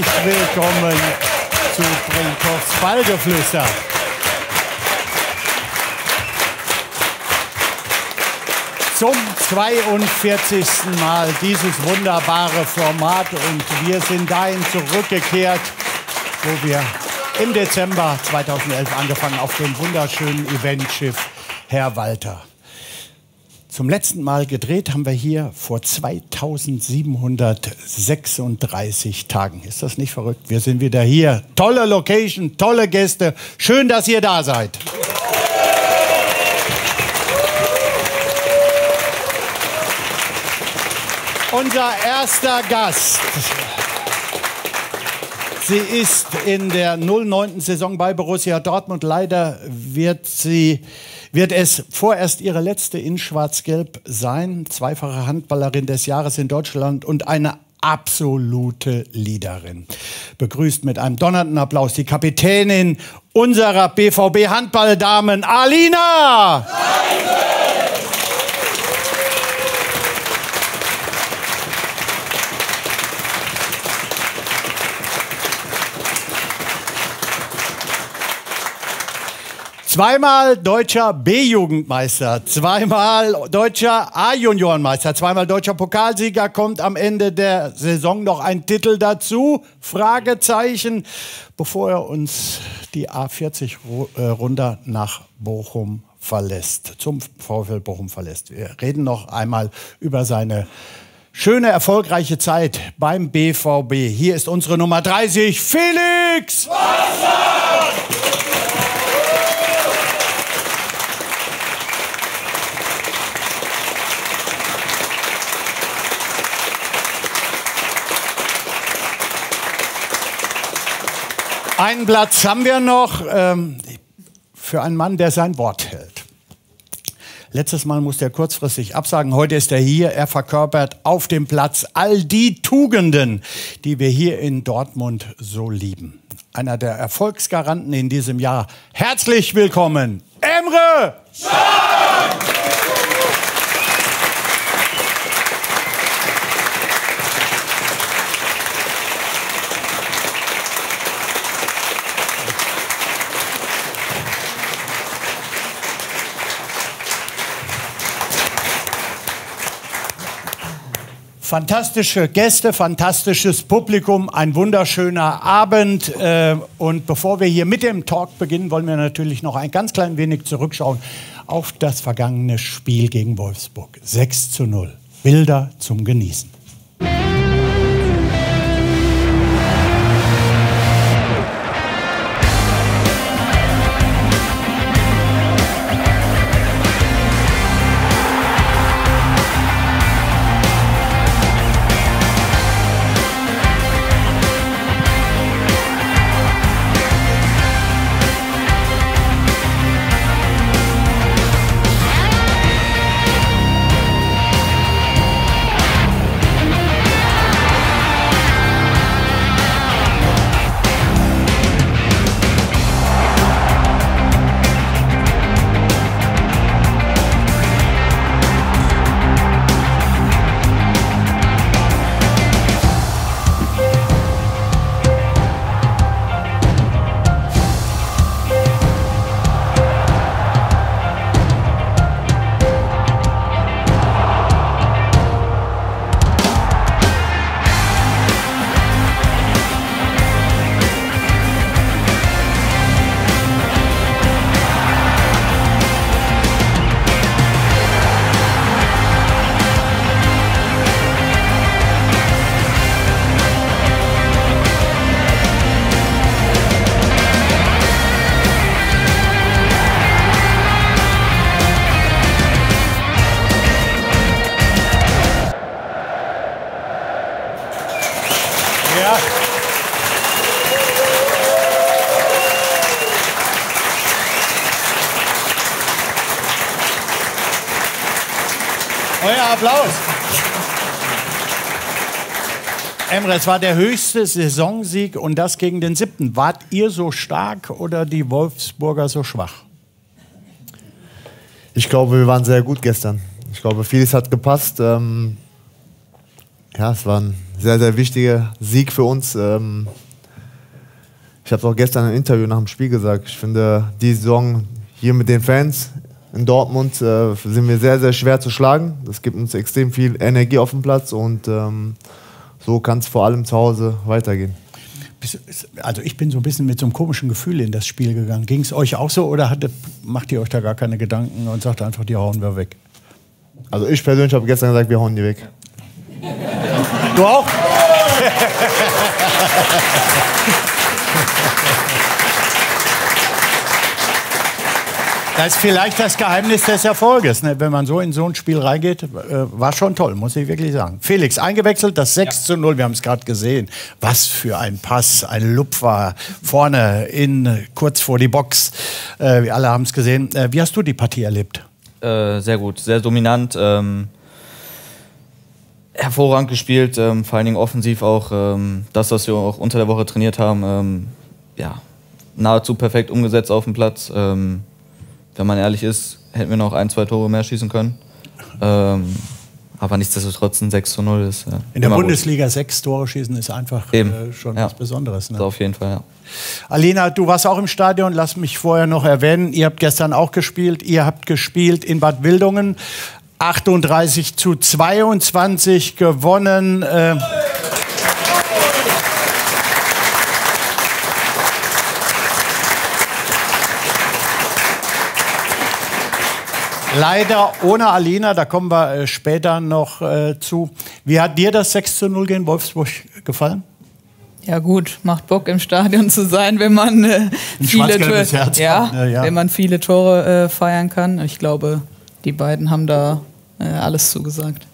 herzlich willkommen zu Brinkhoffs Ballgeflüster. Zum 42. Mal dieses wunderbare Format und wir sind dahin zurückgekehrt, wo wir im Dezember 2011 angefangen auf dem wunderschönen Eventschiff Herr Walter. Zum letzten Mal gedreht haben wir hier vor 2736 Tagen. Ist das nicht verrückt? Wir sind wieder hier. Tolle Location, tolle Gäste. Schön, dass ihr da seid. Unser erster Gast. Sie ist in der 09. Saison bei Borussia Dortmund. Leider wird es vorerst ihre letzte in Schwarz-Gelb sein. Zweifache Handballerin des Jahres in Deutschland und eine absolute Leaderin. Begrüßt mit einem donnernden Applaus die Kapitänin unserer BVB-Handballdamen, Alina! Zweimal deutscher B-Jugendmeister, zweimal deutscher A-Juniorenmeister, zweimal deutscher Pokalsieger. Kommt am Ende der Saison noch ein Titel dazu? Fragezeichen. Bevor er uns die A40 runter nach Bochum verlässt, zum VfL Bochum verlässt. Wir reden noch einmal über seine schöne, erfolgreiche Zeit beim BVB. Hier ist unsere Nummer 30, Felix Wasser! Einen Platz haben wir noch für einen Mann, der sein Wort hält. Letztes Mal musste er kurzfristig absagen. Heute ist er hier. Er verkörpert auf dem Platz all die Tugenden, die wir hier in Dortmund so lieben. Einer der Erfolgsgaranten in diesem Jahr. Herzlich willkommen, Emre Can! Fantastische Gäste, fantastisches Publikum, ein wunderschöner Abend. Und bevor wir hier mit dem Talk beginnen, wollen wir natürlich noch ein ganz klein wenig zurückschauen auf das vergangene Spiel gegen Wolfsburg. 6:0. Bilder zum Genießen. Euer Applaus. Emre, es war der höchste Saisonsieg und das gegen den 7. Wart ihr so stark oder die Wolfsburger so schwach? Ich glaube, wir waren sehr gut gestern. Ich glaube, vieles hat gepasst. Ja, es war ein sehr, sehr wichtiger Sieg für uns. Ich habe es auch gestern im Interview nach dem Spiel gesagt. Ich finde, die Saison hier mit den Fans in Dortmund sind wir sehr, sehr schwer zu schlagen. Das gibt uns extrem viel Energie auf dem Platz und so kann es vor allem zu Hause weitergehen. Also ich bin so ein bisschen mit so einem komischen Gefühl in das Spiel gegangen. Ging es euch auch so oder macht ihr euch da gar keine Gedanken und sagt einfach, die hauen wir weg? Also ich persönlich habe gestern gesagt, wir hauen die weg. Du auch? Das ist vielleicht das Geheimnis des Erfolges, ne? Wenn man so in so ein Spiel reingeht. War schon toll, muss ich wirklich sagen. Felix, eingewechselt, das 6:0, wir haben es gerade gesehen. Was für ein Pass, ein Lupfer vorne kurz vor die Box. Wir alle haben es gesehen. Wie hast du die Partie erlebt? Sehr gut, sehr dominant. Hervorragend gespielt, vor allen Dingen offensiv auch. Das, was wir auch unter der Woche trainiert haben, ja, nahezu perfekt umgesetzt auf dem Platz. Wenn man ehrlich ist, hätten wir noch 1, 2 Tore mehr schießen können. Aber nichtsdestotrotz ein 6:0 ist. In der Bundesliga 6 Tore schießen ist einfach schon was Besonderes. Ne? Das auf jeden Fall, ja. Alina, du warst auch im Stadion, lass mich vorher noch erwähnen. Ihr habt gestern auch gespielt. Ihr habt gespielt in Bad Wildungen. 38:22 gewonnen. Leider ohne Alina, da kommen wir später noch zu. Wie hat dir das 6:0 gegen Wolfsburg gefallen? Ja gut, macht Bock im Stadion zu sein, wenn man viele Tore, wenn man viele Tore feiern kann. Ich glaube, die beiden haben da alles zugesagt.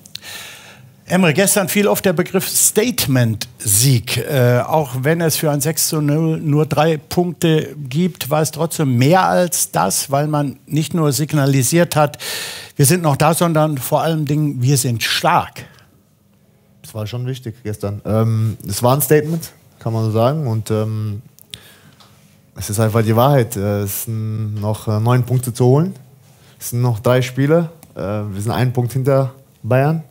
Emre, gestern fiel oft der Begriff Statement-Sieg. Auch wenn es für ein 6:0 nur 3 Punkte gibt, war es trotzdem mehr als das, weil man nicht nur signalisiert hat, wir sind noch da, sondern vor allem Dingen, wir sind stark. Das war schon wichtig gestern. Es war ein Statement, kann man so sagen. Und es ist einfach die Wahrheit. Es sind noch 9 Punkte zu holen. Es sind noch 3 Spiele. Wir sind 1 Punkt hinter Bayern.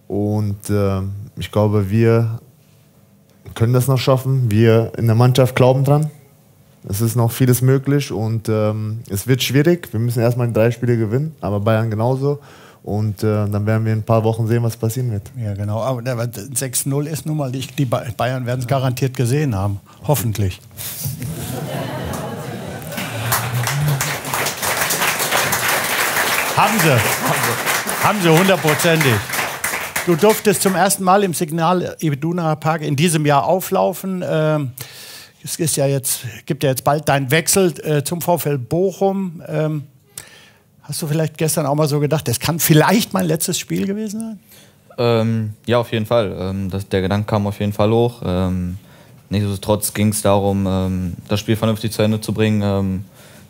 Und ich glaube, wir können das noch schaffen. Wir in der Mannschaft glauben dran. Es ist noch vieles möglich und es wird schwierig. Wir müssen erstmal die 3 Spiele gewinnen, aber Bayern genauso. Und dann werden wir in ein paar Wochen sehen, was passieren wird. Ja, genau. Aber 6:0 ist nun mal, die Bayern werden es garantiert gesehen haben. Hoffentlich. Haben sie hundertprozentig. Du durftest zum ersten Mal im Signal Iduna Park in diesem Jahr auflaufen. Es ist ja gibt ja jetzt bald deinen Wechsel zum VfL Bochum. Hast du vielleicht gestern auch mal so gedacht, das kann vielleicht mein letztes Spiel gewesen sein? Ja, auf jeden Fall. Der Gedanke kam auf jeden Fall hoch. Nichtsdestotrotz ging es darum, das Spiel vernünftig zu Ende zu bringen,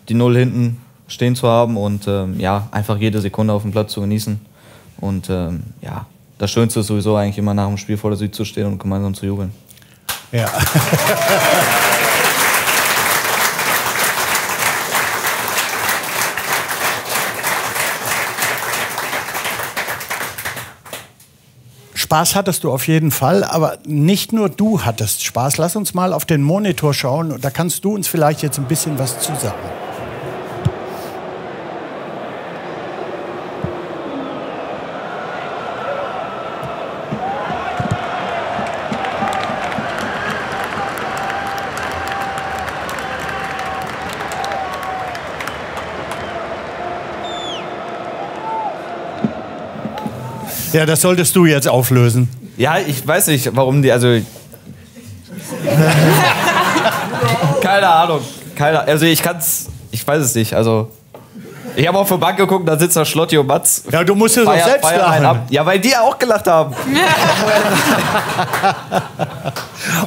die 0 hinten stehen zu haben und einfach jede Sekunde auf dem Platz zu genießen. Und das Schönste ist sowieso eigentlich immer nach dem Spiel vor der Süd zu stehen und gemeinsam zu jubeln. Ja. Spaß hattest du auf jeden Fall, aber nicht nur du hattest Spaß. Lass uns mal auf den Monitor schauen. Da kannst du uns vielleicht jetzt ein bisschen was zu sagen. Ja, das solltest du jetzt auflösen. Ja, ich weiß nicht, warum die, also... Keine Ahnung. Also ich weiß es nicht, also... Ich habe auf die Bank geguckt, da sitzt da Schlotti und Mats. Ja, du musst es doch selbst lachen. Ja, weil die ja auch gelacht haben.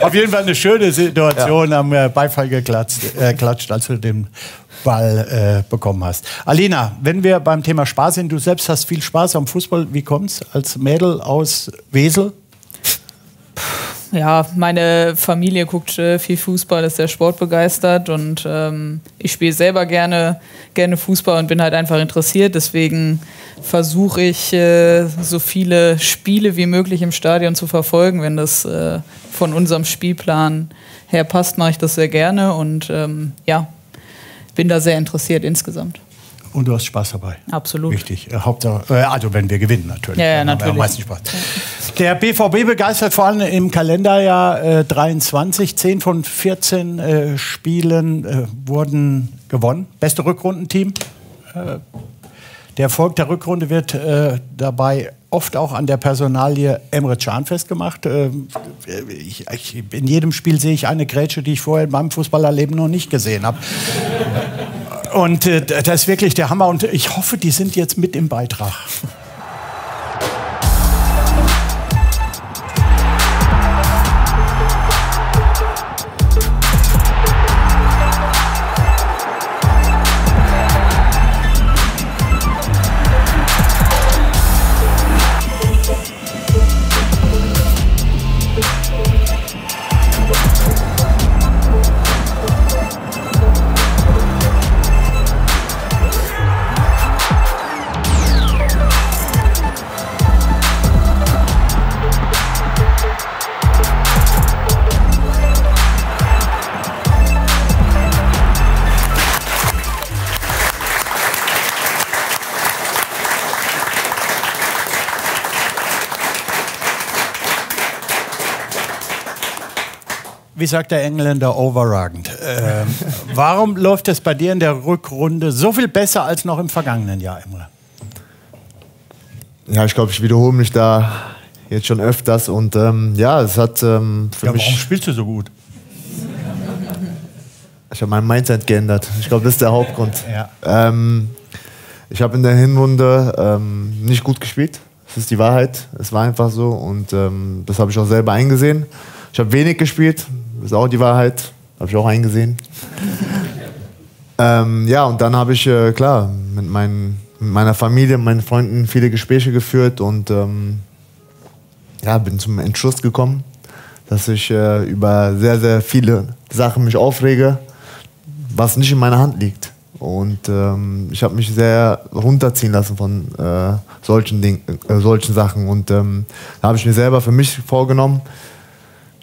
Auf jeden Fall eine schöne Situation, haben Beifall geklatscht, als du den Ball bekommen hast. Alina, wenn wir beim Thema Spaß sind, du selbst hast viel Spaß am Fußball. Wie kommt's als Mädel aus Wesel? ja, meine Familie guckt viel Fußball, ist sehr sportbegeistert und ich spiele selber gerne Fußball und bin halt einfach interessiert. Deswegen versuche ich, so viele Spiele wie möglich im Stadion zu verfolgen. Wenn das von unserem Spielplan her passt, mache ich das sehr gerne und ja, bin da sehr interessiert insgesamt. Und du hast Spaß dabei. Absolut. Wichtig. Hauptsache, also wenn wir gewinnen natürlich. Ja, natürlich. Am meisten Spaß. Der BVB begeistert vor allem im Kalenderjahr 23. 10 von 14 Spielen wurden gewonnen. Beste Rückrundenteam. Der Erfolg der Rückrunde wird dabei oft auch an der Personalie Emre Can festgemacht. In jedem Spiel sehe ich eine Grätsche, die ich vorher in meinem Fußballerleben noch nicht gesehen habe. Und das ist wirklich der Hammer. Und ich hoffe, die sind jetzt mit im Beitrag. Wie sagt der Engländer, overragend. Warum läuft es bei dir in der Rückrunde so viel besser als noch im vergangenen Jahr, Emre? Ja, ich glaube, ich wiederhole mich da jetzt schon öfters. Und ja, es hat für mich... Warum spielst du so gut? Ich habe mein Mindset geändert. Ich glaube, das ist der Hauptgrund. Ja. Ich habe in der Hinrunde nicht gut gespielt. Das ist die Wahrheit. Es war einfach so. Und das habe ich auch selber eingesehen. Ich habe wenig gespielt. Das ist auch die Wahrheit. Habe ich auch eingesehen. Ja, und dann habe ich, klar, mit meiner Familie, meinen Freunden viele Gespräche geführt und ja, bin zum Entschluss gekommen, dass ich über sehr, sehr viele Sachen mich aufrege, was nicht in meiner Hand liegt. Und ich habe mich sehr runterziehen lassen von solchen Sachen. Und da habe ich mir selber für mich vorgenommen,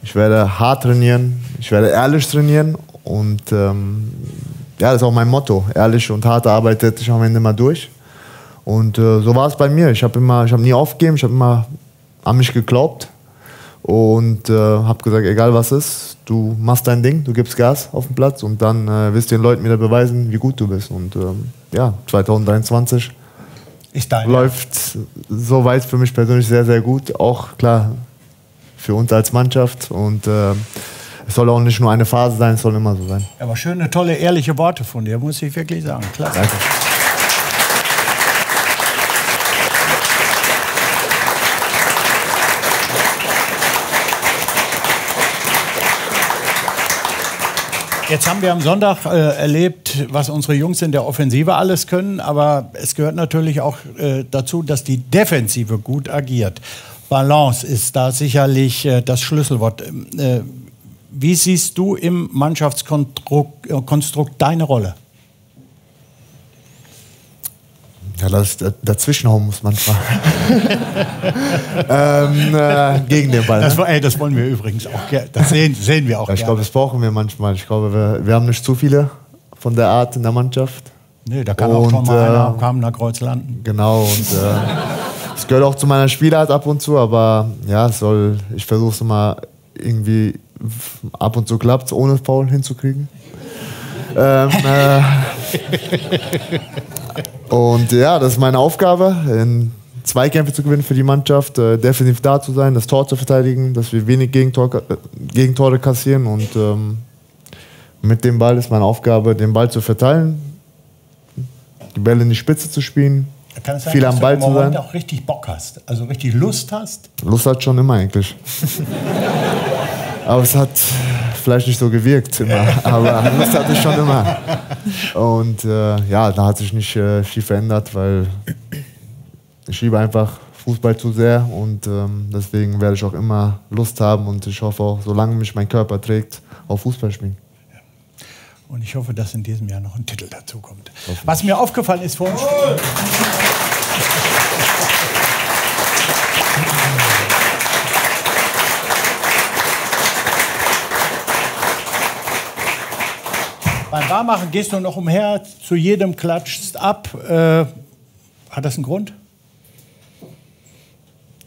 ich werde hart trainieren, ich werde ehrlich trainieren und ja, das ist auch mein Motto. Ehrlich und hart Arbeit setze ich am Ende mal durch. Und so war es bei mir. Ich habe nie aufgegeben, ich habe immer an mich geglaubt und habe gesagt, egal was ist, du machst dein Ding, du gibst Gas auf den Platz und dann wirst du den Leuten wieder beweisen, wie gut du bist. Und ja, 2023 läuft soweit für mich persönlich sehr, sehr gut. Auch klar, für uns als Mannschaft und es soll auch nicht nur eine Phase sein, es soll immer so sein. Aber schöne, tolle, ehrliche Worte von dir, muss ich wirklich sagen. Klasse. Danke. Jetzt haben wir am Sonntag erlebt, was unsere Jungs in der Offensive alles können, aber es gehört natürlich auch dazu, dass die Defensive gut agiert. Balance ist da sicherlich das Schlüsselwort. Wie siehst du im Mannschaftskonstrukt deine Rolle? Ja, das dazwischenhauen muss manchmal. Gegen den Ball. Ne? Das wollen wir übrigens auch. Das sehen wir auch. Ja, ich glaube, das brauchen wir manchmal. Ich glaube, wir haben nicht zu viele von der Art in der Mannschaft. Nee, da kann auch schon mal einer am Kamener Kreuz landen. Genau. Und es gehört auch zu meiner Spielart ab und zu, aber ja, ich versuche es mal irgendwie ab und zu klappt, ohne Foul hinzukriegen. Und ja, das ist meine Aufgabe, in Zweikämpfe zu gewinnen für die Mannschaft, defensiv da zu sein, das Tor zu verteidigen, dass wir wenig Gegentore kassieren und mit dem Ball ist meine Aufgabe, den Ball zu verteilen, die Bälle in die Spitze zu spielen, kann es sein, viel am Ball zu sein. Dass du auch richtig Bock hast, also richtig Lust hast? Lust hat schon immer eigentlich. Aber es hat vielleicht nicht so gewirkt immer, aber Lust hatte ich schon immer. Und ja, da hat sich nicht viel verändert, weil ich liebe einfach Fußball zu sehr und deswegen werde ich auch immer Lust haben und ich hoffe auch, solange mich mein Körper trägt, auf Fußball spielen. Ja. Und ich hoffe, dass in diesem Jahr noch ein Titel dazu kommt. Was mir aufgefallen ist vor dem Spiel. Beim Barmachen gehst du noch umher, zu jedem klatschst ab. Hat das einen Grund?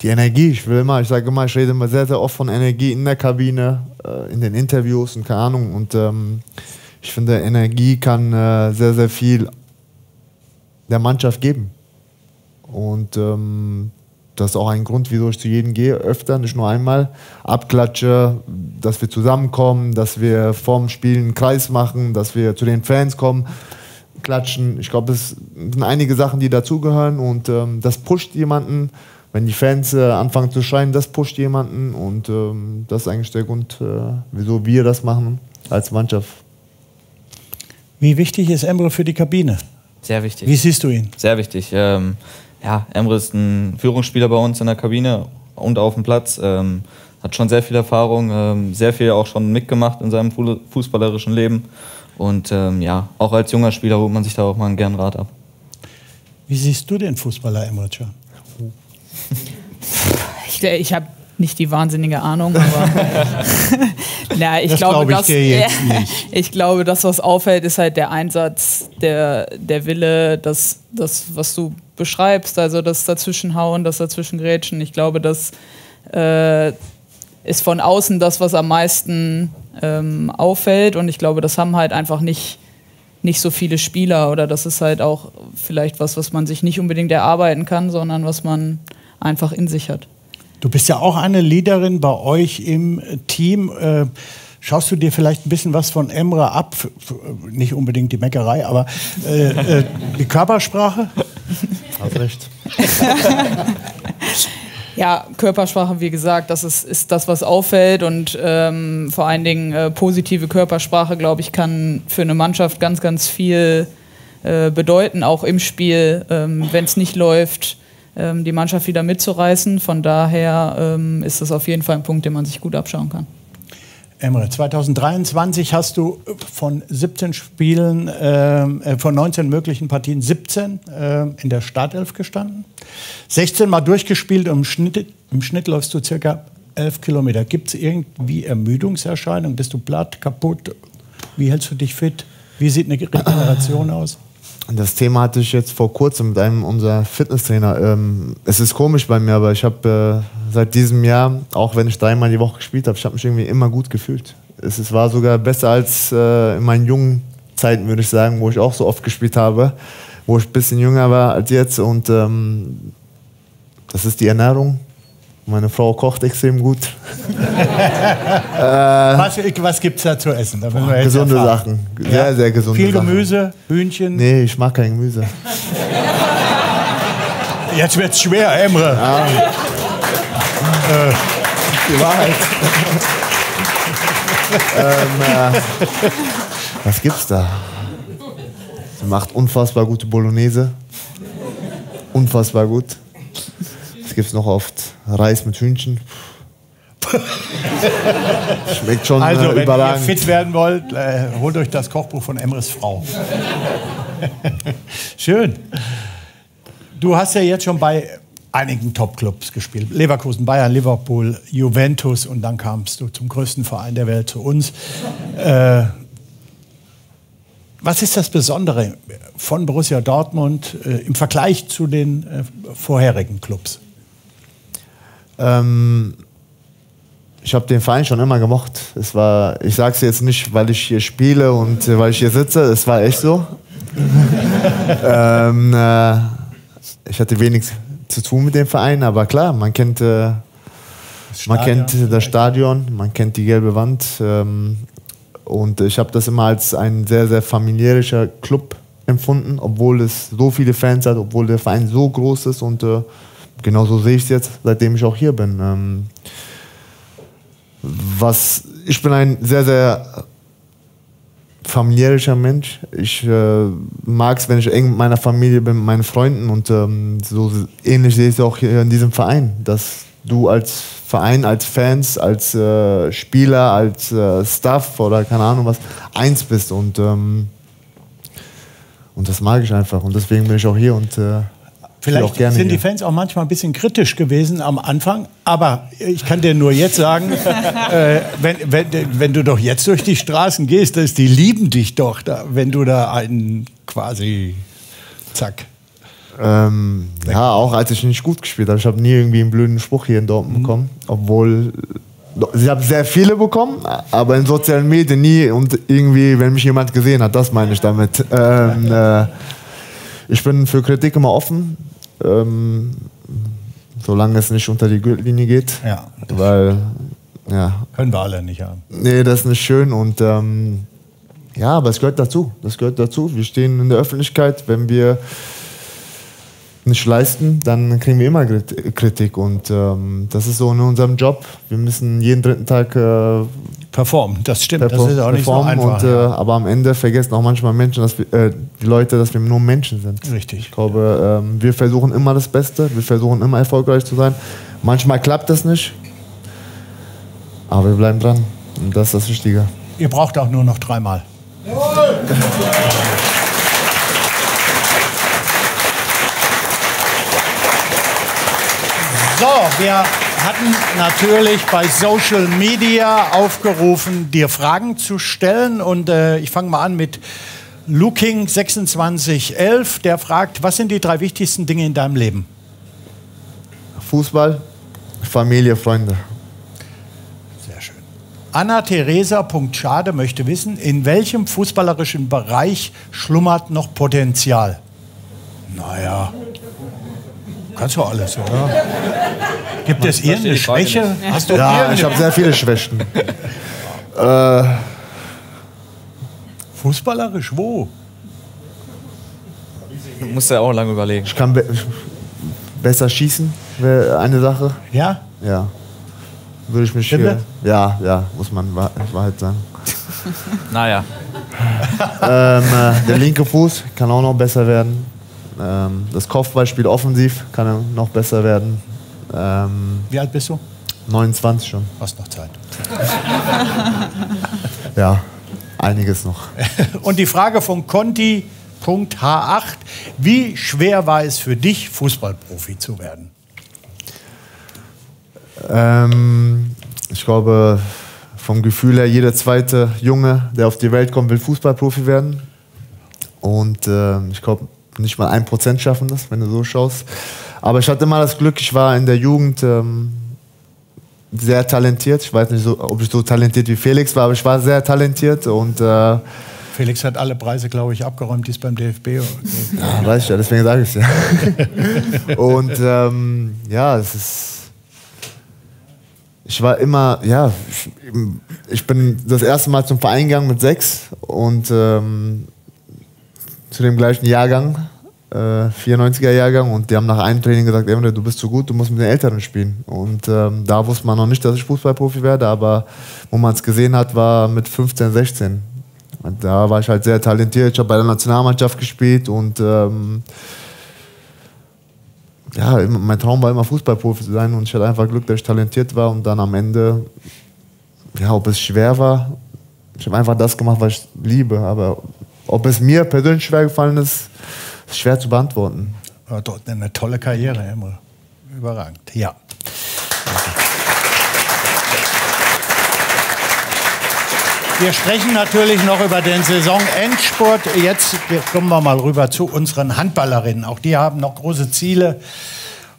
Die Energie, ich sage immer, ich rede immer sehr, sehr oft von Energie in der Kabine, in den Interviews und keine Ahnung. Und ich finde, Energie kann sehr, sehr viel der Mannschaft geben. Und das ist auch ein Grund, wieso ich zu jedem gehe, öfter, nicht nur einmal. Abklatsche, dass wir zusammenkommen, dass wir vorm Spiel einen Kreis machen, dass wir zu den Fans kommen, klatschen. Ich glaube, es sind einige Sachen, die dazugehören und das pusht jemanden. Wenn die Fans anfangen zu schreien, das pusht jemanden und das ist eigentlich der Grund, wieso wir das machen als Mannschaft. Wie wichtig ist Emre für die Kabine? Sehr wichtig. Wie siehst du ihn? Sehr wichtig. Ja, Emre ist ein Führungsspieler bei uns in der Kabine und auf dem Platz. Hat schon sehr viel Erfahrung, sehr viel auch schon mitgemacht in seinem fußballerischen Leben. Und ja, auch als junger Spieler holt man sich da auch mal einen gern Rat ab. Wie siehst du den Fußballer Emre Can? Ich habe nicht die wahnsinnige Ahnung, aber ja, ich glaube, das, was auffällt, ist halt der Einsatz, der Wille, das, was du beschreibst, also das Dazwischenhauen, das Dazwischengrätschen. Ich glaube, das ist von außen das, was am meisten auffällt und ich glaube, das haben halt einfach nicht so viele Spieler oder das ist halt auch vielleicht was man sich nicht unbedingt erarbeiten kann, sondern was man einfach in sich hat. Du bist ja auch eine Leaderin bei euch im Team. Schaust du dir vielleicht ein bisschen was von Emre ab? Nicht unbedingt die Meckerei, aber die Körpersprache? Hast recht. Ja, Körpersprache, wie gesagt, das ist das, was auffällt und vor allen Dingen positive Körpersprache, glaube ich, kann für eine Mannschaft ganz, ganz viel bedeuten, auch im Spiel, wenn es nicht läuft, die Mannschaft wieder mitzureißen. Von daher ist das auf jeden Fall ein Punkt, den man sich gut abschauen kann. Emre, 2023 hast du von 17 Spielen, von 19 möglichen Partien 17 in der Startelf gestanden. 16 Mal durchgespielt und im Schnitt läufst du circa 11 Kilometer. Gibt es irgendwie Ermüdungserscheinungen? Bist du platt, kaputt? Wie hältst du dich fit? Wie sieht eine Regeneration aus? Das Thema hatte ich jetzt vor kurzem mit einem unserer Fitnesstrainer. Es ist komisch bei mir, aber ich habe seit diesem Jahr, auch wenn ich 3-mal die Woche gespielt habe, ich habe mich irgendwie immer gut gefühlt. Es war sogar besser als in meinen jungen Zeiten, würde ich sagen, wo ich auch so oft gespielt habe, wo ich ein bisschen jünger war als jetzt. Und das ist die Ernährung. Meine Frau kocht extrem gut. Was gibt es da zu essen? Da gesunde Sachen. Sehr, sehr gesunde Viel Sachen. Gemüse, Hühnchen? Nee, ich mag kein Gemüse. Jetzt wird's schwer, Emre. Ja. Die Wahrheit. Was gibt's da? Sie macht unfassbar gute Bolognese. Unfassbar gut. Es gibt noch oft Reis mit Hühnchen. Schmeckt schon also, wenn überragend. ihr fit werden wollt, holt euch das Kochbuch von Emres Frau. Schön. Du hast ja jetzt schon bei einigen Top-Clubs gespielt. Leverkusen, Bayern, Liverpool, Juventus und dann kamst du zum größten Verein der Welt, zu uns. Was ist das Besondere von Borussia Dortmund im Vergleich zu den vorherigen Clubs? Ich habe den Verein schon immer gemocht. Ich sage es jetzt nicht, weil ich hier spiele und weil ich hier sitze. Es war echt so. Ich hatte wenig zu tun mit dem Verein, aber klar, man kennt das Stadion, man kennt die gelbe Wand. Und ich habe das immer als ein sehr, sehr familiärer Club empfunden, obwohl es so viele Fans hat, obwohl der Verein so groß ist. Und genauso sehe ich es jetzt, seitdem ich auch hier bin. Ich bin ein sehr, sehr familiärer Mensch. Ich mag es, wenn ich eng mit meiner Familie bin, mit meinen Freunden und so ähnlich sehe ich es auch hier in diesem Verein, dass du als Verein, als Fans, als Spieler, als Staff oder keine Ahnung was, eins bist und das mag ich einfach und deswegen bin ich auch hier und vielleicht auch gerne sind die hier. Fans auch manchmal ein bisschen kritisch gewesen am Anfang, aber ich kann dir nur jetzt sagen, wenn du doch jetzt durch die Straßen gehst, die lieben dich doch, wenn du da einen quasi, zack. Ja, auch als ich nicht gut gespielt habe. Ich habe nie irgendwie einen blöden Spruch hier in Dortmund bekommen, obwohl ich habe sehr viele bekommen, aber in sozialen Medien nie und irgendwie, wenn mich jemand gesehen hat, das meine ich damit. Ich bin für Kritik immer offen, solange es nicht unter die Gürtellinie geht, Ja, weil ja, können wir alle nicht haben. nee, das ist nicht schön und ja, aber es gehört dazu. Das gehört dazu. Wir stehen in der Öffentlichkeit, wenn wir nicht leisten, dann kriegen wir immer Kritik und das ist so in unserem Job. Wir müssen jeden dritten Tag Performen, das stimmt, das ist auch nicht so einfach. Und, aber am Ende vergessen auch manchmal Menschen, dass wir, die Leute, dass wir nur Menschen sind. Richtig. Ich glaube, wir versuchen immer das Beste, wir versuchen immer erfolgreich zu sein. Manchmal klappt das nicht, aber wir bleiben dran und das ist das Wichtige. Ihr braucht auch nur noch 3 Mal. So, wir hatten natürlich bei Social Media aufgerufen, dir Fragen zu stellen. Und ich fange mal an mit Luking2611. Der fragt, was sind die 3 wichtigsten Dinge in deinem Leben? Fußball, Familie, Freunde. Sehr schön. Anna-Theresa.schade möchte wissen, in welchem fußballerischen Bereich schlummert noch Potenzial? Naja, kannst du alles, oder? Gibt es irgendeine Schwäche? Hast du Ja, ich habe sehr viele Schwächen. fußballerisch wo? Du musst ja auch lange überlegen. Ich kann besser schießen, wäre eine Sache. Ja? Ja. Würde ich mich Stimmt hier. Ja, muss man Wahrheit sagen. Naja. Der linke Fuß kann auch noch besser werden. Das Kopfballspiel offensiv kann noch besser werden. Wie alt bist du? 29 schon. Hast noch Zeit. Ja, einiges noch. Und die Frage von Conti.h8. Wie schwer war es für dich, Fußballprofi zu werden? Ich glaube, vom Gefühl her, jeder zweite Junge, der auf die Welt kommt, will Fußballprofi werden. Und ich glaube, nicht mal 1% schaffen das, wenn du so schaust. Aber ich hatte immer das Glück, ich war in der Jugend sehr talentiert. Ich weiß nicht, ob ich so talentiert wie Felix war, aber ich war sehr talentiert. Und, Felix hat alle Preise, glaube ich, abgeräumt, die es beim DFB gibt. Ja, weiß ich ja, deswegen sage ich es ja. Und ja, es ist... Ich war immer, ja, ich bin das erste Mal zum Verein gegangen mit 6 und zu dem gleichen Jahrgang, 94er Jahrgang, und die haben nach einem Training gesagt, Emre, du bist zu gut, du musst mit den Älteren spielen. Und da wusste man noch nicht, dass ich Fußballprofi werde, aber wo man es gesehen hat, war mit 15, 16. Und da war ich halt sehr talentiert, ich habe bei der Nationalmannschaft gespielt und ja, mein Traum war immer Fußballprofi zu sein und ich hatte einfach Glück, dass ich talentiert war und dann am Ende, ja, ob es schwer war, ich habe einfach das gemacht, was ich liebe, aber ob es mir persönlich schwer gefallen ist, ist schwer zu beantworten. Ja, doch, eine tolle Karriere, Emre. Überragend, ja. Wir sprechen natürlich noch über den Saisonendspurt. Jetzt kommen wir mal rüber zu unseren Handballerinnen. Auch die haben noch große Ziele.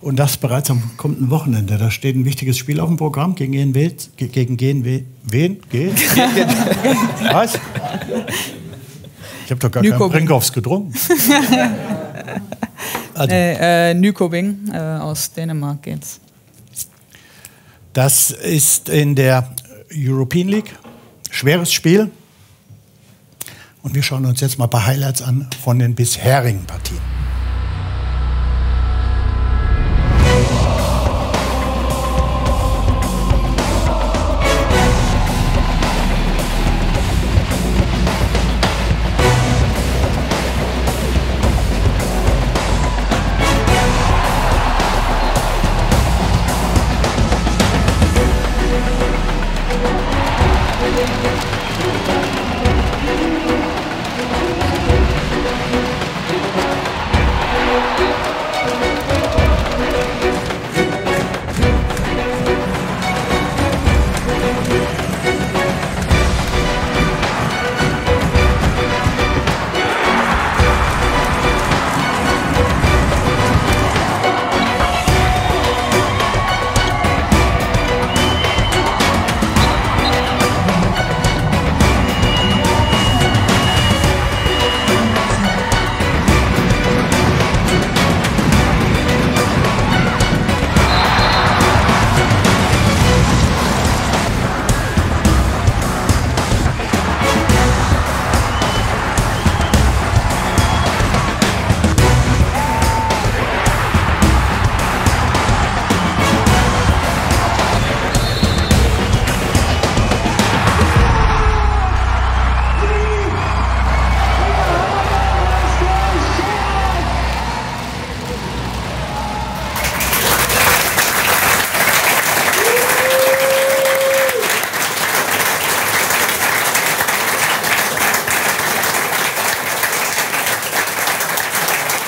Und das bereits am kommenden Wochenende. Da steht ein wichtiges Spiel auf dem Programm gegen wen? Was? Ich habe doch gar keinen Brinkhoffs getrunken. Also. Nykøbing aus Dänemark geht's. Das ist in der European League. Schweres Spiel. Und wir schauen uns jetzt mal ein paar Highlights an von den bisherigen Partien.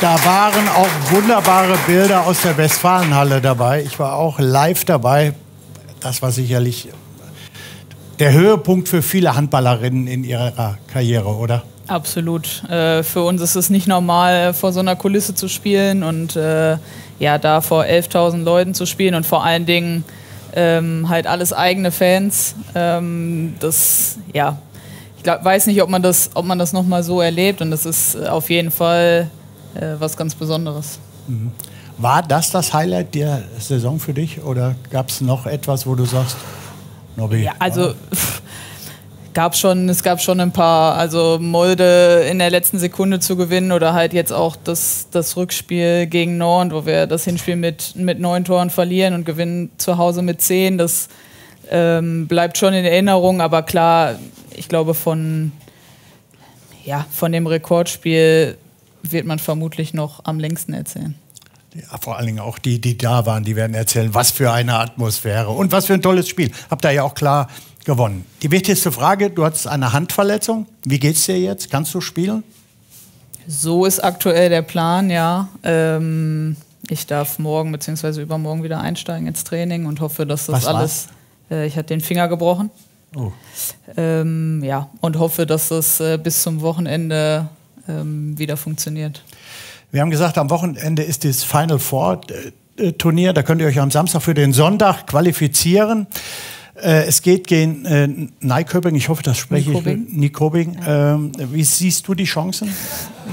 Da waren auch wunderbare Bilder aus der Westfalenhalle dabei. Ich war auch live dabei. Das war sicherlich der Höhepunkt für viele Handballerinnen in ihrer Karriere, oder? Absolut. Für uns ist es nicht normal, vor so einer Kulisse zu spielen und ja, da vor 11.000 Leuten zu spielen und vor allen Dingen halt alles eigene Fans. Das, ja, ich weiß nicht, ob man das noch mal so erlebt, und das ist auf jeden Fall was ganz Besonderes. Mhm. War das Highlight der Saison für dich, oder gab es noch etwas, wo du sagst, Nobby? Ja, also es gab schon ein paar, also Molde in der letzten Sekunde zu gewinnen oder halt jetzt auch das Rückspiel gegen Nantes, wo wir das Hinspiel mit 9 Toren verlieren und gewinnen zu Hause mit 10, das bleibt schon in Erinnerung, aber klar, ich glaube von dem Rekordspiel wird man vermutlich noch am längsten erzählen. Ja, vor allen Dingen auch die da waren, die werden erzählen, was für eine Atmosphäre und was für ein tolles Spiel. Habt ihr ja auch klar gewonnen. Die wichtigste Frage, du hattest eine Handverletzung. Wie geht's dir jetzt? Kannst du spielen? So ist aktuell der Plan, ja. Ich darf morgen bzw. übermorgen wieder einsteigen ins Training und hoffe, dass das alles... ich hatte den Finger gebrochen. Oh. Ja, und hoffe, dass das bis zum Wochenende wieder funktioniert. Wir haben gesagt, am Wochenende ist das Final Four Turnier. Da könnt ihr euch am Samstag für den Sonntag qualifizieren. Es geht gegen Nyköping. Ich hoffe, das spreche ich. Nyköping. Ja. Wie siehst du die Chancen?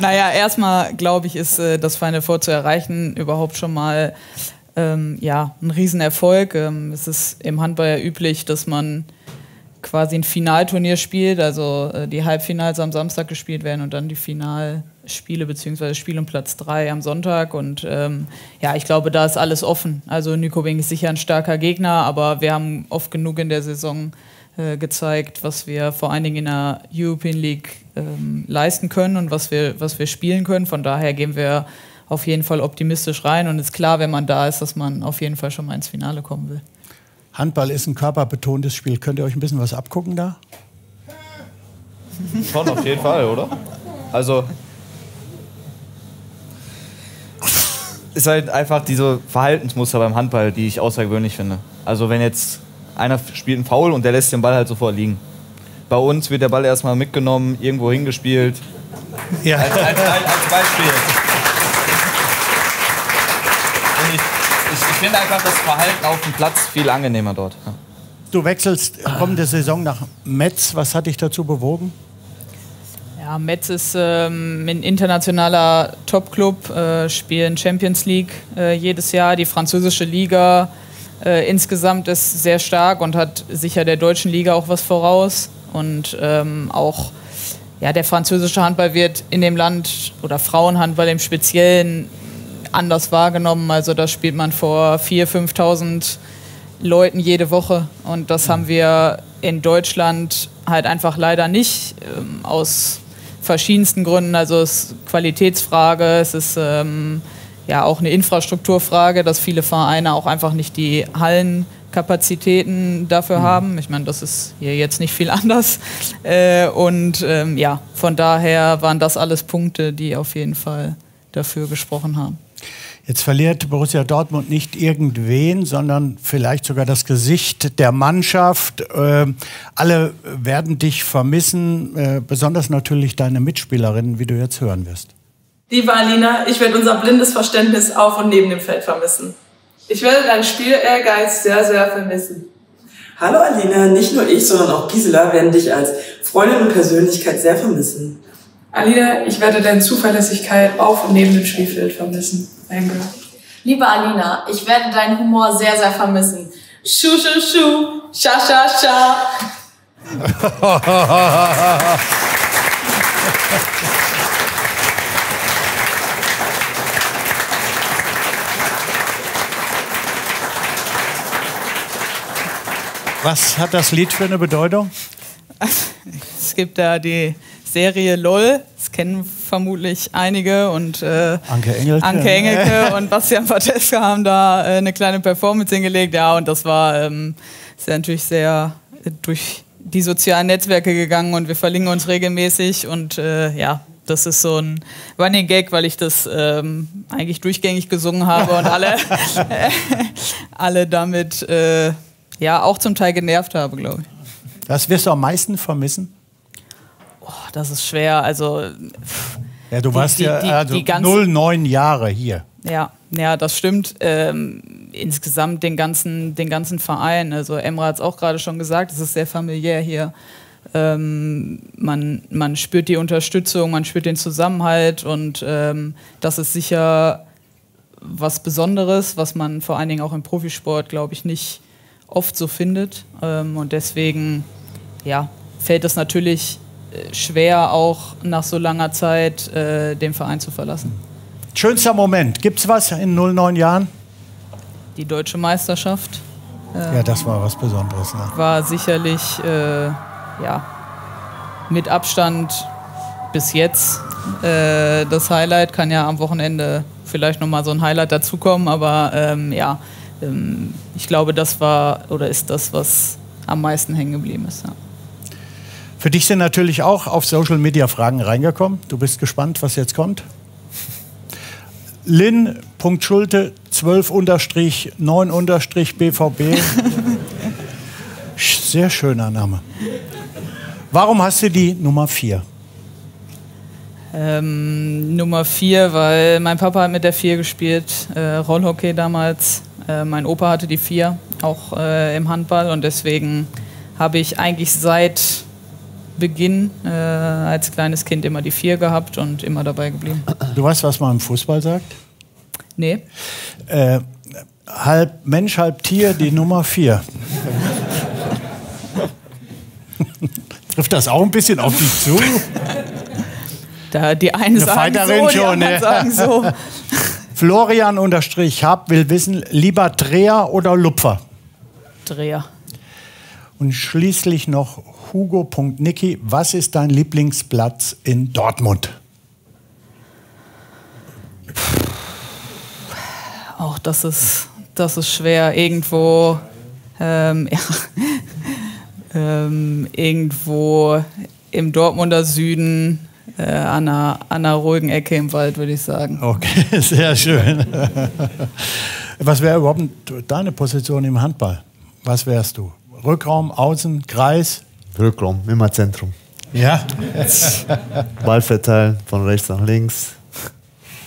Naja, erstmal glaube ich, ist das Final Four zu erreichen überhaupt schon mal ein Riesenerfolg. Es ist im Handball ja üblich, dass man quasi ein Finalturnier spielt, also die Halbfinals am Samstag gespielt werden und dann die Finalspiele bzw. Spiel um Platz 3 am Sonntag. Und ich glaube, da ist alles offen. Also Nyköping ist sicher ein starker Gegner, aber wir haben oft genug in der Saison gezeigt, was wir vor allen Dingen in der European League leisten können und was wir spielen können. Von daher gehen wir auf jeden Fall optimistisch rein und ist klar, wenn man da ist, dass man auf jeden Fall schon mal ins Finale kommen will. Handball ist ein körperbetontes Spiel. Könnt ihr euch ein bisschen was abgucken da? Schon auf jeden Fall, oder? Also ist halt einfach diese Verhaltensmuster beim Handball, die ich außergewöhnlich finde. Also wenn jetzt einer spielt einen Foul und der lässt den Ball halt sofort liegen. Bei uns wird der Ball erstmal mitgenommen, irgendwo hingespielt. Ja. Als Beispiel. Ich finde einfach das Verhalten auf dem Platz viel angenehmer dort. Ja. Du wechselst kommende Saison nach Metz. Was hat dich dazu bewogen? Ja, Metz ist ein internationaler Top-Club, spielen Champions League jedes Jahr. Die französische Liga insgesamt ist sehr stark und hat sicher der deutschen Liga auch was voraus. Und auch der französische Handball wird in dem Land, oder Frauenhandball im Speziellen, anders wahrgenommen. Also da spielt man vor 4.000, 5.000 Leuten jede Woche. Und das haben wir in Deutschland halt einfach leider nicht, aus verschiedensten Gründen. Also es ist Qualitätsfrage, es ist auch eine Infrastrukturfrage, dass viele Vereine auch einfach nicht die Hallenkapazitäten dafür haben. Ich meine, das ist hier jetzt nicht viel anders. Von daher waren das alles Punkte, die auf jeden Fall dafür gesprochen haben. Jetzt verliert Borussia Dortmund nicht irgendwen, sondern vielleicht sogar das Gesicht der Mannschaft. Alle werden dich vermissen, besonders natürlich deine Mitspielerinnen, wie du jetzt hören wirst. Liebe Alina, ich werde unser blindes Verständnis auf und neben dem Feld vermissen. Ich werde deinen Spiel-Ehrgeiz sehr, sehr vermissen. Hallo Alina, nicht nur ich, sondern auch Gisela werden dich als Freundin und Persönlichkeit sehr vermissen. Alina, ich werde deine Zuverlässigkeit auf und neben dem Spielfeld vermissen. Danke. Liebe Alina, ich werde deinen Humor sehr, sehr vermissen. Schu, schu, schu, scha, scha, scha. Was hat das Lied für eine Bedeutung? Es gibt da die Serie LOL, das kennen vermutlich einige, und Anke Engelke und Bastian Patelka haben da eine kleine Performance hingelegt, ja, und das war ist ja natürlich sehr durch die sozialen Netzwerke gegangen und wir verlinken uns regelmäßig und Das ist so ein Running Gag, weil ich das eigentlich durchgängig gesungen habe und alle damit auch zum Teil genervt habe, glaube ich. Was wirst du am meisten vermissen? Oh, das ist schwer. Also ja, du warst die 9 Jahre hier. Ja, das stimmt. Insgesamt den ganzen Verein. Also Emre hat es auch gerade schon gesagt, es ist sehr familiär hier. Man spürt die Unterstützung, man spürt den Zusammenhalt und das ist sicher was Besonderes, was man vor allen Dingen auch im Profisport, glaube ich, nicht oft so findet. Und deswegen fällt es natürlich schwer, auch nach so langer Zeit den Verein zu verlassen. Schönster Moment, gibt's was in 09 Jahren? Die deutsche Meisterschaft. Ja, das war was Besonderes. Ne? War sicherlich mit Abstand bis jetzt das Highlight. Kann ja am Wochenende vielleicht nochmal so ein Highlight dazukommen, aber ich glaube, das war oder ist das, was am meisten hängen geblieben ist. Ja. Für dich sind natürlich auch auf Social Media Fragen reingekommen. Du bist gespannt, was jetzt kommt. Lin.Schulte 12_9_BVB. Sehr schöner Name. Warum hast du die Nummer 4? Nummer 4, weil mein Papa hat mit der 4 gespielt, Rollhockey damals. Mein Opa hatte die 4, auch im Handball. Und deswegen habe ich eigentlich seit Beginn als kleines Kind immer die 4 gehabt und immer dabei geblieben. Du weißt, was man im Fußball sagt? Nee. Halb Mensch, halb Tier, die Nummer 4. Trifft das auch ein bisschen auf dich zu? Da die eine sagen so, die anderen sagen so. Florian_Hab will wissen, lieber Dreher oder Lupfer? Dreher. Und schließlich noch Hugo.Niki, was ist dein Lieblingsplatz in Dortmund? Auch das ist schwer. Irgendwo, irgendwo im Dortmunder Süden, an einer ruhigen Ecke im Wald, würde ich sagen. Okay, sehr schön. Was wäre überhaupt deine Position im Handball? Was wärst du? Rückraum, Außen, Kreis? Rückraum, immer Zentrum. Ja? Ball verteilen, von rechts nach links.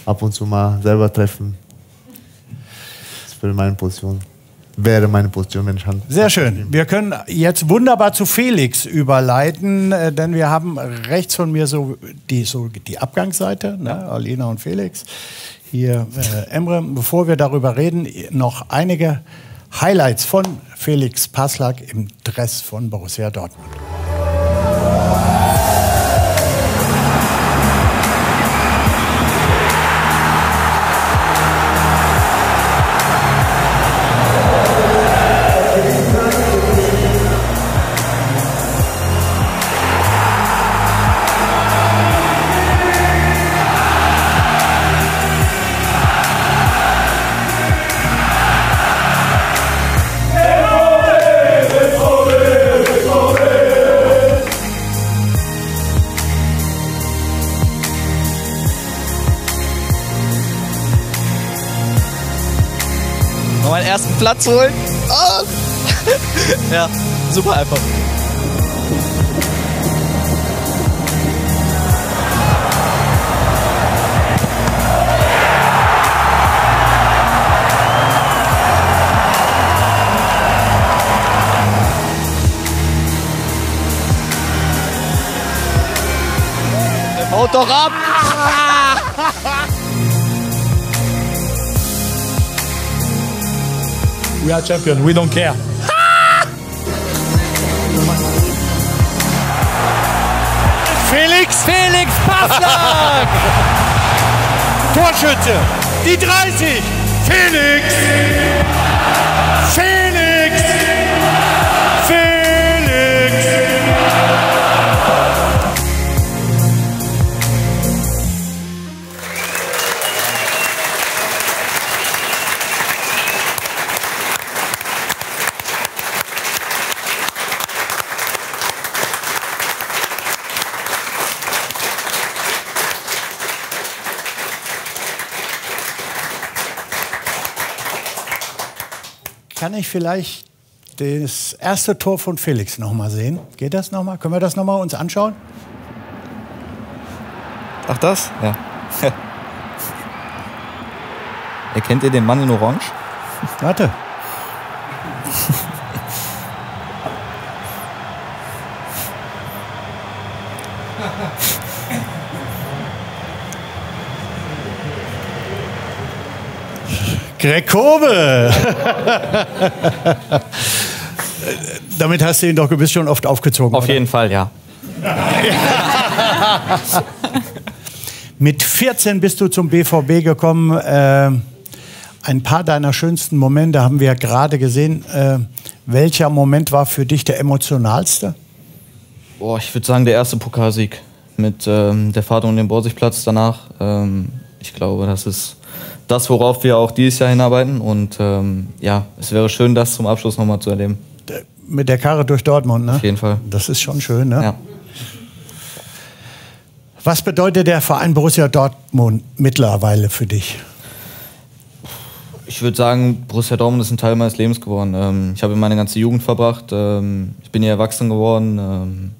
Ab und zu mal selber treffen. Das wäre meine Position, wenn ich Hand. Sehr schön. Wir können jetzt wunderbar zu Felix überleiten, denn wir haben rechts von mir so die Abgangsseite, ne? Alina und Felix. Hier Emre. Bevor wir darüber reden, noch einige Highlights von Felix Passlack im Dress von Borussia Dortmund. Ersten Platz holen. Oh. Ja, super einfach. Haut doch ab! We are champions, we don't care. Felix Passlack! Torschütze, die 30! Felix! Felix! Felix! Kann ich vielleicht das erste Tor von Felix noch mal sehen? Geht das noch mal? Können wir das noch mal uns anschauen? Ach, das? Ja. Erkennt ihr den Mann in Orange? Warte. Greg Kobel. Damit hast du ihn doch gewiss schon oft aufgezogen. Auf jeden Fall, ja. Mit 14 bist du zum BVB gekommen. Ein paar deiner schönsten Momente haben wir ja gerade gesehen. Welcher Moment war für dich der emotionalste? Boah, ich würde sagen, der erste Pokalsieg mit der Fahrt um den Borsigplatz danach. Ich glaube, das ist das, worauf wir auch dieses Jahr hinarbeiten. Und ja, es wäre schön, das zum Abschluss nochmal zu erleben. Mit der Karre durch Dortmund, ne? Auf jeden Fall. Das ist schon schön, ne? Ja. Was bedeutet der Verein Borussia Dortmund mittlerweile für dich? Ich würde sagen, Borussia Dortmund ist ein Teil meines Lebens geworden. Ich habe meine ganze Jugend verbracht. Ich bin hier erwachsen geworden.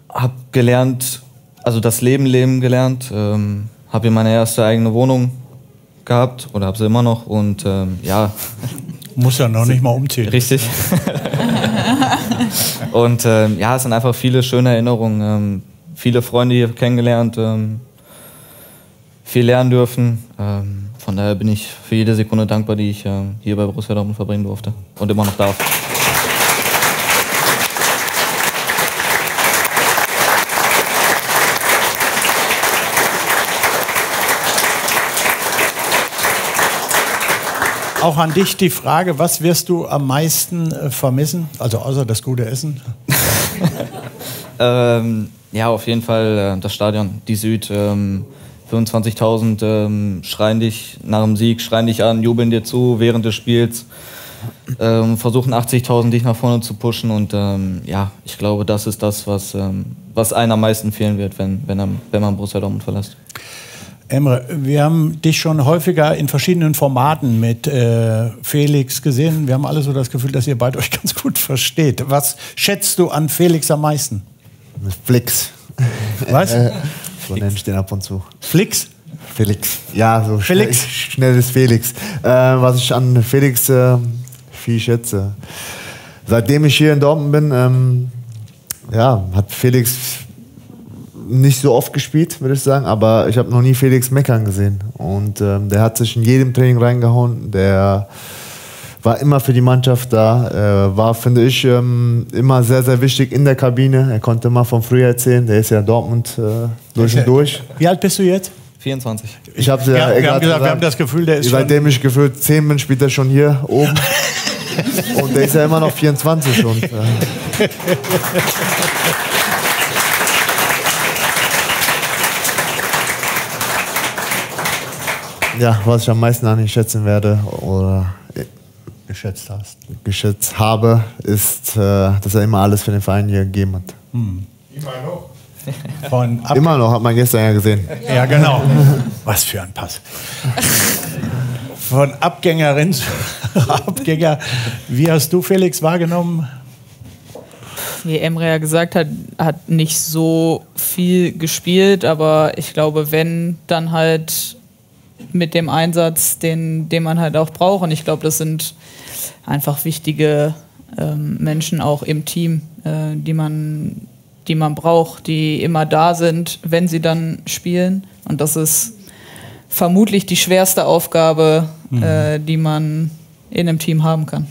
Habe gelernt, also das Leben gelernt. Habe hier meine erste eigene Wohnung gehabt oder habe sie immer noch. Und ja. Muss ja noch nicht mal umziehen. Richtig. Und ja, es sind einfach viele schöne Erinnerungen. Viele Freunde hier kennengelernt. Viel lernen dürfen. Von daher bin ich für jede Sekunde dankbar, die ich hier bei Borussia Dortmund verbringen durfte und immer noch darf. Auch an dich die Frage, was wirst du am meisten vermissen? Also außer das gute Essen? Ja, auf jeden Fall das Stadion, die Süd. 25.000 schreien dich nach dem Sieg, schreien dich an, jubeln dir zu während des Spiels, versuchen 80.000 dich nach vorne zu pushen und ja, ich glaube, das ist das, was einem am meisten fehlen wird, wenn man Borussia Dortmund verlässt. Emre, wir haben dich schon häufiger in verschiedenen Formaten mit Felix gesehen. Wir haben alle so das Gefühl, dass ihr beide euch ganz gut versteht. Was schätzt du an Felix am meisten? Flix. Was? So nenne ich den ab und zu. Flix? Felix. Ja, so Felix? Schnelles Felix. Was ich an Felix viel schätze. Seitdem ich hier in Dortmund bin, ja, hat Felix nicht so oft gespielt, würde ich sagen, aber ich habe noch nie Felix meckern gesehen. Und der hat sich in jedem Training reingehauen, der war immer für die Mannschaft da, war, finde ich, immer sehr, sehr wichtig in der Kabine. Er konnte immer von früher erzählen, der ist ja in Dortmund durch und durch. Wie alt bist du jetzt? 24. Ich habe wir haben gesagt, wir haben das Gefühl, der ist seitdem ich gefühlt 10 bin, spielt er schon hier oben. Und der ist ja immer noch 24. Und, ja, was ich am meisten an ihn schätzen werde oder geschätzt habe, ist, dass er immer alles für den Verein hier gegeben hat. Immer noch? Immer noch, hat man gestern ja gesehen. Ja, genau. Was für ein Pass. Von Abgängerin zu Abgänger. Wie hast du Felix wahrgenommen? Wie Emre ja gesagt hat, hat nicht so viel gespielt, aber ich glaube, wenn, dann halt mit dem Einsatz, den man halt auch braucht. Und ich glaube, das sind einfach wichtige Menschen auch im Team, die man braucht, die immer da sind, wenn sie dann spielen. Und das ist vermutlich die schwerste Aufgabe, die man in einem Team haben kann.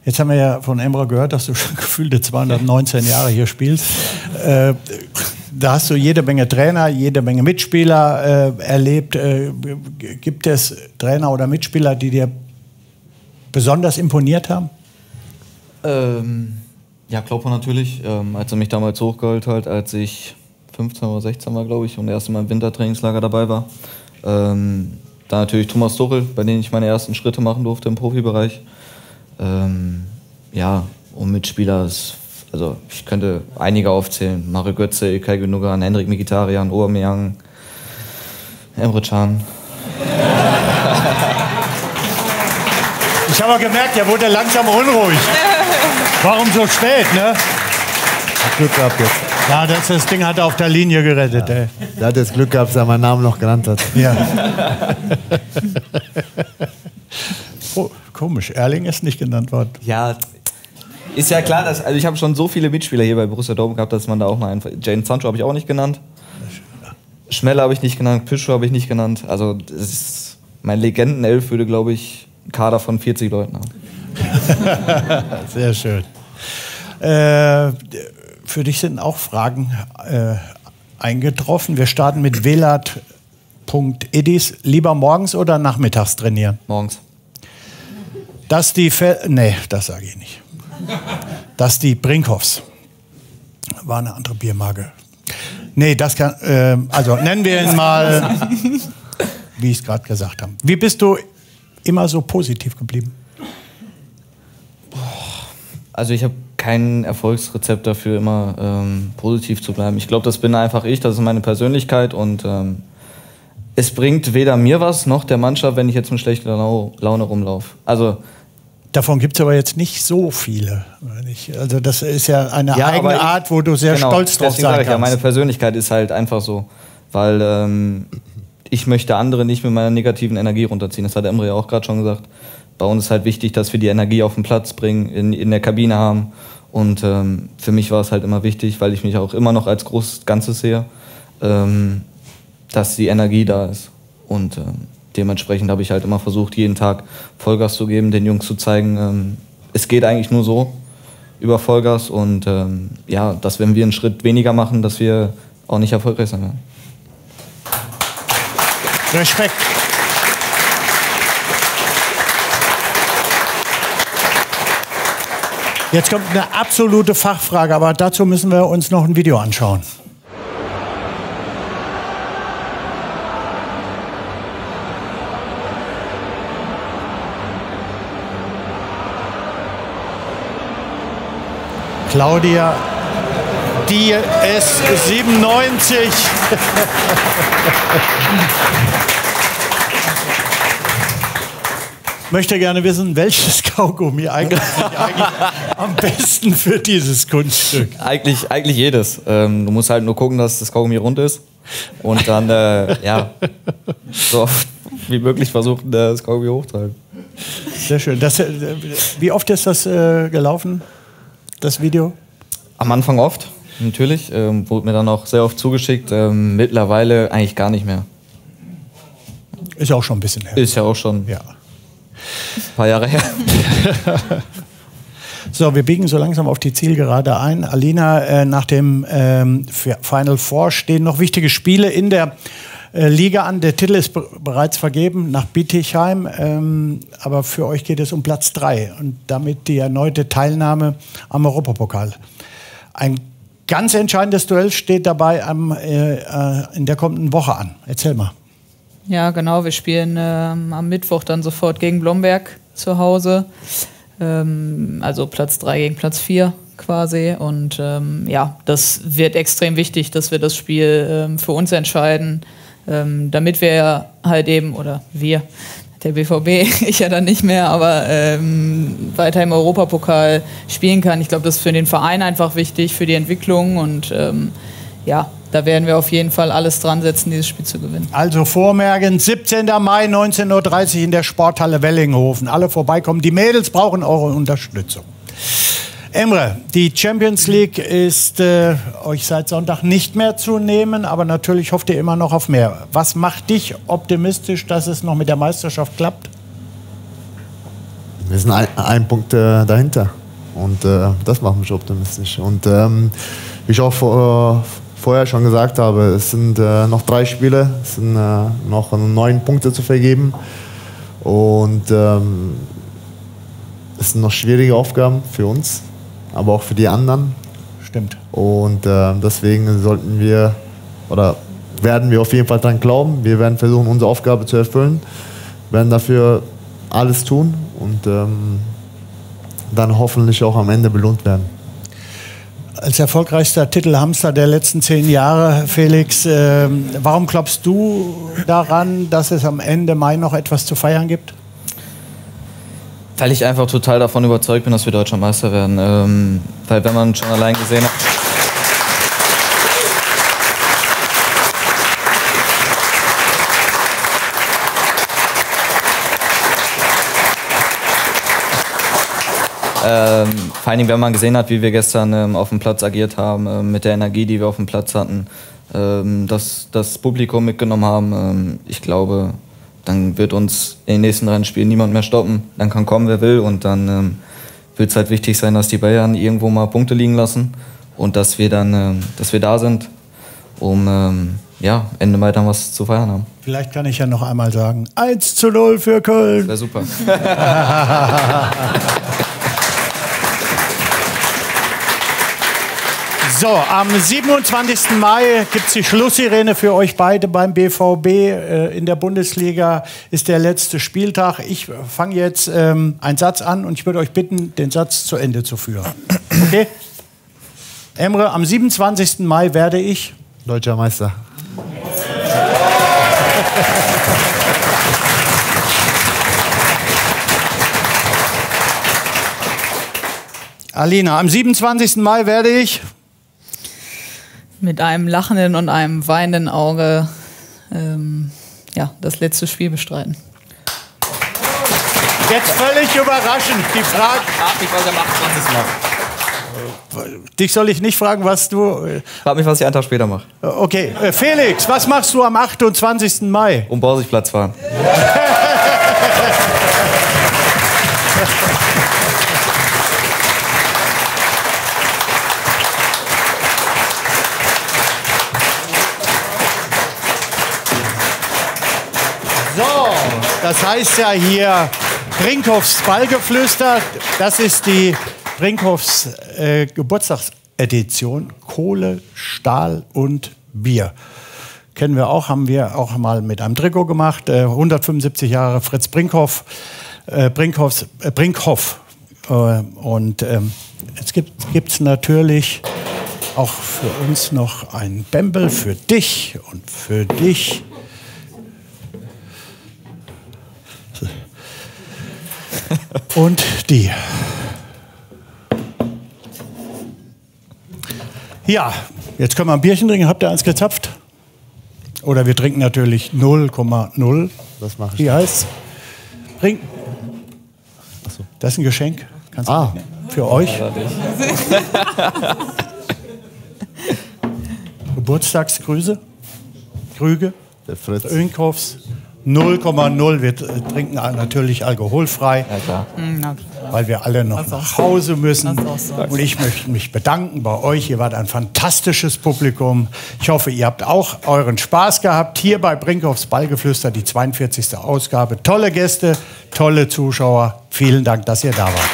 Jetzt haben wir ja von Emre gehört, dass du schon gefühlte 219 Jahre hier spielst. Da hast du jede Menge Trainer, jede Menge Mitspieler erlebt. Gibt es Trainer oder Mitspieler, die dir besonders imponiert haben? Ja, Klopper natürlich. Als er mich damals hochgeholt hat, als ich 15 oder 16 war, glaube ich, und erst in meinem Wintertrainingslager dabei war. Dann natürlich Thomas Tuchel, bei dem ich meine ersten Schritte machen durfte im Profibereich. Ja, und Mitspieler, also ich könnte einige aufzählen. Mario Götze, İlkay Gündoğan, Henrik Mkhitaryan, Aubameyang, Emre Can. Ich habe gemerkt, er wurde langsam unruhig. Warum so spät, ne? Hat Glück gehabt jetzt. Ja, das Ding hat er auf der Linie gerettet, ey. Der hat jetzt Glück gehabt, dass er meinen Namen noch genannt hat. Ja. Oh, komisch, Erling ist nicht genannt worden. Ja, ist ja klar, dass, also ich habe schon so viele Mitspieler hier bei Borussia Dortmund gehabt, dass man da auch mal einfach... Jadon Sancho habe ich auch nicht genannt. Schmeller habe ich nicht genannt, Pischo habe ich nicht genannt. Also das ist, mein Legendenelf würde, glaube ich, einen Kader von 40 Leuten haben. Sehr schön. Für dich sind auch Fragen eingetroffen. Wir starten mit Velat.edis. Lieber morgens oder nachmittags trainieren? Morgens. Dass die nee, das sage ich nicht. Dass die Brinkhoffs, war eine andere Biermarke. Nee, das kann, also nennen wir ihn mal, wie ich es gerade gesagt habe. Wie bist du immer so positiv geblieben? Also ich habe kein Erfolgsrezept dafür, immer positiv zu bleiben. Ich glaube, das bin einfach ich, das ist meine Persönlichkeit und es bringt weder mir was noch der Mannschaft, wenn ich jetzt mit schlechter Laune rumlaufe. Also davon gibt es aber jetzt nicht so viele. Also das ist ja eine eigene Art, wo du sehr stolz drauf sein kannst. Ja, meine Persönlichkeit ist halt einfach so, weil ich möchte andere nicht mit meiner negativen Energie runterziehen. Das hat Emre ja auch gerade schon gesagt. Bei uns ist halt wichtig, dass wir die Energie auf den Platz bringen, in der Kabine haben. Und für mich war es halt immer wichtig, weil ich mich auch immer noch als großes Ganzes sehe, dass die Energie da ist. Und dementsprechend habe ich halt immer versucht, jeden Tag Vollgas zu geben, den Jungs zu zeigen, es geht eigentlich nur so über Vollgas und ja, dass wenn wir einen Schritt weniger machen, dass wir auch nicht erfolgreich sein werden. Respekt. Jetzt kommt eine absolute Fachfrage, aber dazu müssen wir uns noch ein Video anschauen. Claudia, die S97. Möchte gerne wissen, welches Kaugummi eigentlich am besten für dieses Kunststück? Eigentlich jedes. Du musst halt nur gucken, dass das Kaugummi rund ist und dann ja, so oft wie möglich versuchen, das Kaugummi hochzuhalten. Sehr schön. Wie oft ist das gelaufen, das Video? Am Anfang oft, natürlich. Wurde mir dann auch sehr oft zugeschickt. Mittlerweile eigentlich gar nicht mehr. Ist ja auch schon ein bisschen her. Ist ja auch schon ein paar Jahre her. So, wir biegen so langsam auf die Zielgerade ein. Alina, nach dem Final Four stehen noch wichtige Spiele in der Liga an. Der Titel ist bereits vergeben nach Bietigheim, aber für euch geht es um Platz 3 und damit die erneute Teilnahme am Europapokal. Ein ganz entscheidendes Duell steht dabei in der kommenden Woche an. Erzähl mal. Ja, genau. Wir spielen am Mittwoch dann sofort gegen Blomberg zu Hause. Also Platz 3 gegen Platz 4 quasi. Und ja, das wird extrem wichtig, dass wir das Spiel für uns entscheiden, damit wir halt eben, oder wir, der BVB, ich ja dann nicht mehr, aber weiter im Europapokal spielen kann. Ich glaube, das ist für den Verein einfach wichtig, für die Entwicklung und ja, da werden wir auf jeden Fall alles dran setzen, dieses Spiel zu gewinnen. Also vormerken, 17. Mai, 19:30 Uhr in der Sporthalle Wellinghofen. Alle vorbeikommen. Die Mädels brauchen eure Unterstützung. Emre, die Champions League ist euch seit Sonntag nicht mehr zu nehmen, aber natürlich hofft ihr immer noch auf mehr. Was macht dich optimistisch, dass es noch mit der Meisterschaft klappt? Wir sind ein Punkt dahinter und das macht mich optimistisch. Und wie ich auch vorher schon gesagt habe, es sind noch 3 Spiele, es sind noch 9 Punkte zu vergeben und es sind noch schwierige Aufgaben für uns, aber auch für die anderen. Stimmt. Und deswegen sollten wir oder werden wir auf jeden Fall dran glauben. Wir werden versuchen, unsere Aufgabe zu erfüllen, werden dafür alles tun und dann hoffentlich auch am Ende belohnt werden. Als erfolgreichster Titelhamster der letzten 10 Jahre, Felix, warum glaubst du daran, dass es am Ende Mai noch etwas zu feiern gibt? Weil ich einfach total davon überzeugt bin, dass wir Deutscher Meister werden. Weil wenn man schon allein gesehen hat... vor allen Dingen, wenn man gesehen hat, wie wir gestern auf dem Platz agiert haben, mit der Energie, die wir auf dem Platz hatten, dass das Publikum mitgenommen haben, ich glaube, dann wird uns in den nächsten 3 Spielen niemand mehr stoppen. Dann kann kommen, wer will, und dann wird es halt wichtig sein, dass die Bayern irgendwo mal Punkte liegen lassen und dass wir dann, dass wir da sind, um ja, Ende Mai dann was zu feiern haben. Vielleicht kann ich ja noch einmal sagen, 1:0 für Köln. Wäre super. So, am 27. Mai gibt es die Schlusssirene für euch beide beim BVB. In der Bundesliga ist der letzte Spieltag. Ich fange jetzt einen Satz an und ich würde euch bitten, den Satz zu Ende zu führen. Okay? Emre, am 27. Mai werde ich Deutscher Meister. Alina, am 27. Mai werde ich mit einem lachenden und einem weinenden Auge ja, das letzte Spiel bestreiten. Jetzt völlig überraschend die Frage. Frag mich, was er macht, Dich soll ich nicht fragen, was du... Frag mich, was ich einen Tag später mache. Okay. Felix, was machst du am 28. Mai? Um Borsigplatz fahren. Das heißt ja hier Brinkhoffs Ballgeflüster. Das ist die Brinkhoffs Geburtstagsedition. Kohle, Stahl und Bier. Kennen wir auch, haben wir auch mal mit einem Trikot gemacht. 175 Jahre Fritz Brinkhoff. Brinkhoff. Und jetzt gibt es natürlich auch für uns noch ein Bembel für dich und für dich. Und die. Ja, jetzt können wir ein Bierchen trinken. Habt ihr eins gezapft? Oder wir trinken natürlich 0,0. Das mache ich. Wie heißt's? Trinken. Achso. Das ist ein Geschenk. Kannst du mitnehmen. Für euch. Geburtstagsgrüße. Krüge. Der Fritz. Brinkhoffs. 0,0. Wir trinken natürlich alkoholfrei, Ja, klar. weil wir alle noch nach Hause müssen. Und ich möchte mich bedanken bei euch. Ihr wart ein fantastisches Publikum. Ich hoffe, ihr habt auch euren Spaß gehabt. Hier bei Brinkhoffs Ballgeflüster, die 42. Ausgabe. Tolle Gäste, tolle Zuschauer. Vielen Dank, dass ihr da wart.